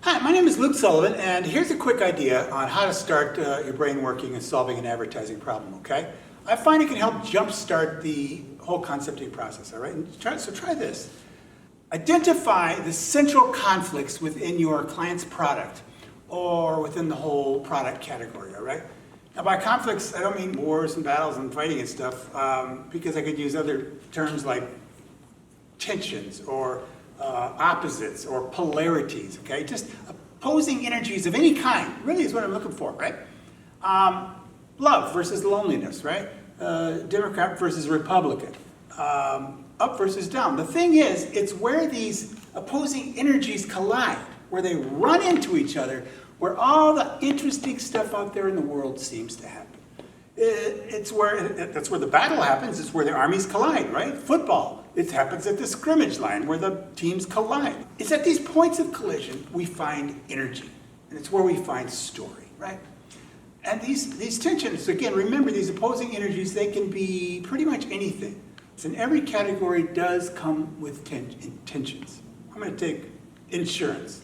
Hi, my name is Luke Sullivan, and here's a quick idea on how to start your brain working and solving an advertising problem, okay? I find it can help jumpstart the whole concepting process, all right? So try this. Identify the central conflicts within your client's product or within the whole product category, all right? Now by conflicts, I don't mean wars and battles and fighting and stuff, because I could use other terms like tensions or opposites or polarities, okay? Just opposing energies of any kind, really is what I'm looking for, right? Love versus loneliness, right? Democrat versus Republican, up versus down. The thing is, it's where these opposing energies collide, where they run into each other, where all the interesting stuff out there in the world seems to happen. That's where the battle happens. It's where the armies collide, right? Football, it happens at the scrimmage line where the teams collide. It's at these points of collision we find energy, and it's where we find story, right? And these tensions, again, remember these opposing energies, they can be pretty much anything. And every category does come with tensions. I'm going to take insurance.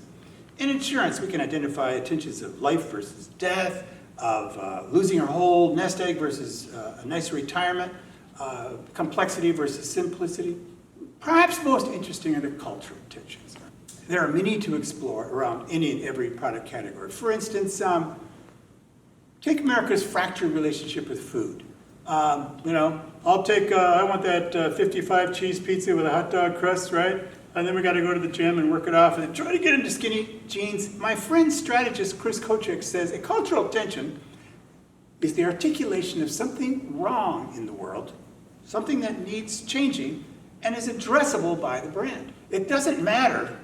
In insurance, we can identify tensions of life versus death, of losing our whole nest egg versus a nice retirement, complexity versus simplicity. Perhaps most interesting are the cultural tensions. There are many to explore around any and every product category. For instance, take America's fractured relationship with food. I'll take, I want that 55 cheese pizza with a hot dog crust, right? And then we got to go to the gym and work it off and try to get into skinny jeans. My friend strategist Chris Kochek says a cultural tension is the articulation of something wrong in the world, something that needs changing, and is addressable by the brand. It doesn't matter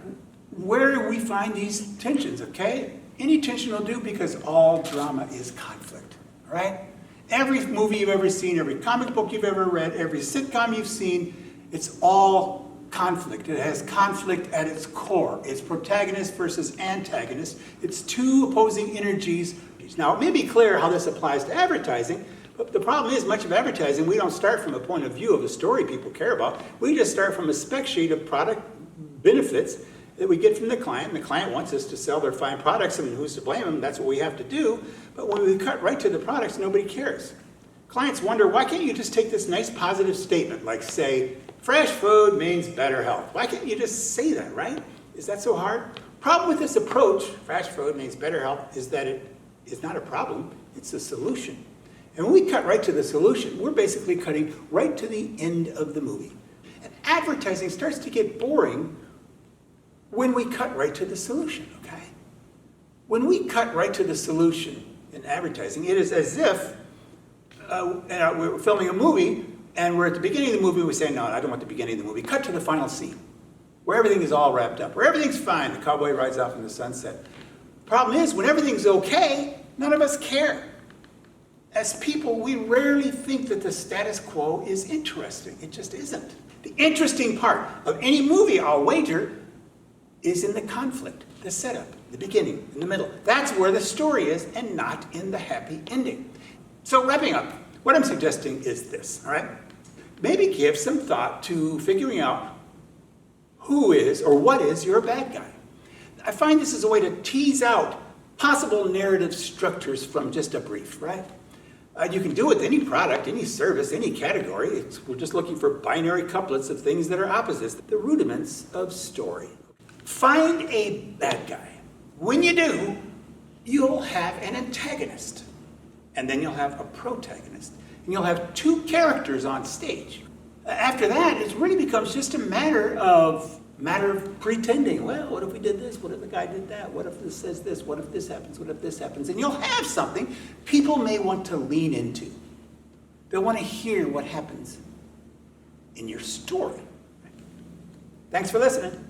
where we find these tensions, okay? Any tension will do because all drama is conflict, all right? Every movie you've ever seen, every comic book you've ever read, every sitcom you've seen, it's all conflict. It has conflict at its core. It's protagonist versus antagonist. It's two opposing energies. Now, it may be clear how this applies to advertising, but the problem is much of advertising, we don't start from a point of view of a story people care about. We just start from a spec sheet of product benefits that we get from the client, and the client wants us to sell their fine products, and who's to blame them? That's what we have to do. But when we cut right to the products, nobody cares. Clients wonder, why can't you just take this nice positive statement, like say, fresh food means better health. Why can't you just say that, right? Is that so hard? Problem with this approach, fresh food means better health, is that it is not a problem, it's a solution. And when we cut right to the solution, we're basically cutting right to the end of the movie. And advertising starts to get boring when we cut right to the solution, okay? When we cut right to the solution in advertising, it is as if we're filming a movie and we're at the beginning of the movie, we say, no, I don't want the beginning of the movie. Cut to the final scene, where everything is all wrapped up, where everything's fine. The cowboy rides off in the sunset. Problem is, when everything's okay, none of us care. As people, we rarely think that the status quo is interesting. It just isn't. The interesting part of any movie, I'll wager, is in the conflict, the setup, the beginning, in the middle. That's where the story is, and not in the happy ending. So wrapping up, what I'm suggesting is this, all right? Maybe give some thought to figuring out who is or what is your bad guy. I find this is a way to tease out possible narrative structures from just a brief, right? You can do it with any product, any service, any category. We're just looking for binary couplets of things that are opposites, the rudiments of story. Find a bad guy. When you do, you'll have an antagonist. And then you'll have a protagonist. And you'll have two characters on stage. After that, it really becomes just a matter of pretending. Well, what if we did this? What if the guy did that? What if this says this? What if this happens? What if this happens? And you'll have something people may want to lean into. They'll want to hear what happens in your story. Thanks for listening.